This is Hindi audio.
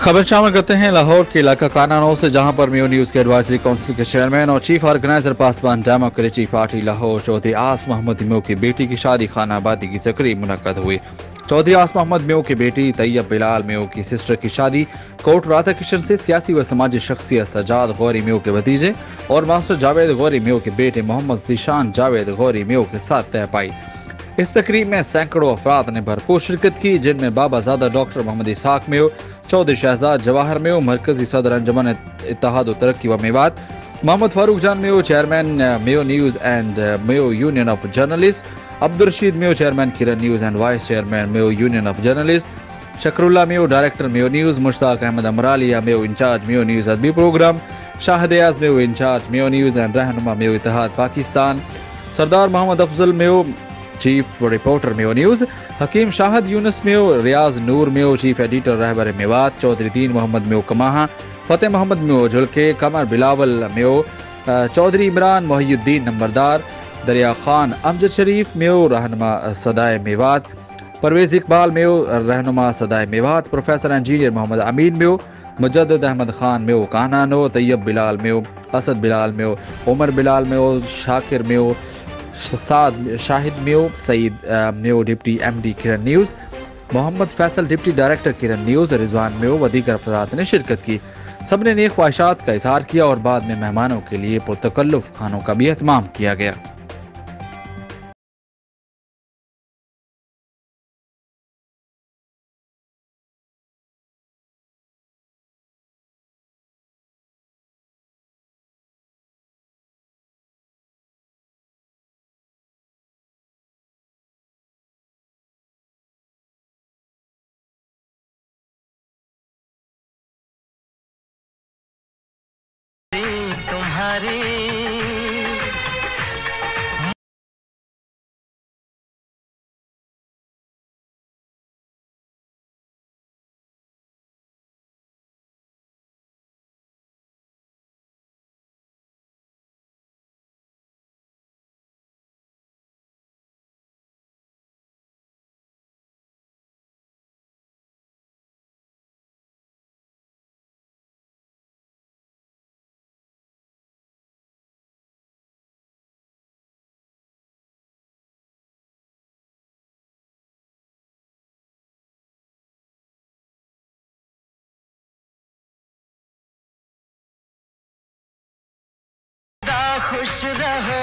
खबर शामिल करते हैं लाहौर के इलाका कानानौ से, जहां पर मेयो न्यूज़ के एडवाइजरी काउंसिल के चेयरमैन और chief organiser Pasban democratic party Lahore Chaudhry आस मोहम्मद मेयो की बेटी की शादी खाना आबादी की तकरीब मुनक्कद हुई। चौधरी आस मोहम्मद मेयो की बेटी तैयब बिलाल मेयो की सिस्टर की शादी कोट राधा किशन से सियासी व समाजी शख्सियत सजाद गौरी मेयो के भतीजे और मास्टर जावेद गौरी मेयो के बेटे मोहम्मद जीशान जावेद गौरी मेयो के साथ तय पाई। इस तकरीब में सैकड़ों अफराद ने भरपूर शिरकत की, जिनमें बाबाजादा डॉक्टर मोहम्मद इसाक मेयो, चौधरी शहजाद जवाहर मेयो, मरकजी सदर अंजुमन इत्तेहाद व तरक्की व Mewat, Mohammad Farooq Jan Mayo chairman Mayo news and Mayo union of journalist, Abdul Rashid Mayo chairman Kiran news and vice chairman Mayo union of journalist, Shakrullah Mayo director Mayo news, Mushtaq Ahmad Amralia Mayo incharge Mayo news अदबी programme, Shahid Ayaz Mayo incharge Mayo news and Rahnuma Mayo Ittehad Pakistan, Sardar Mohammad Afzal Mayo chief reporter Mayo news, Hakim Shahad Younus Mayo, Riaz Noor Mayo chief editor Rahbar Mewat, Chaudhary Deen Mohammad Mayo Kamaha, Fateh Mohammad Mayo Jhulke, Qamar Bilawal Mayo, Chaudhry Imran Mohiuddin नंबरदार, Darya Khan Amjad Sharif Mayo Rahnuma Sadae Mewat, Parvez Iqbal Mayo Rahnuma Sadae Mewat, professor engineer Mohammad Amin Mayo, Mujaddid Ahmad Khan Mayo Kanano, Tayyab Bilal Mayo, Asad Bilal Mayo, Umar Bilal Mayo, Shakir Mayo, Saad Shahid Mayo, Saeed Mayo deputy MD Kiran news, Mohammad Faisal deputy director Kiran news, Rizwan Mayo व दीगर अफराद ने शिरकत की। सब ने नेक ख्वाहिशात का इजहार किया और बाद में मेहमानों के लिए पुरतकल्लुफ खानों का भी एहतमाम किया गया। तुम्हारी खुश रहो।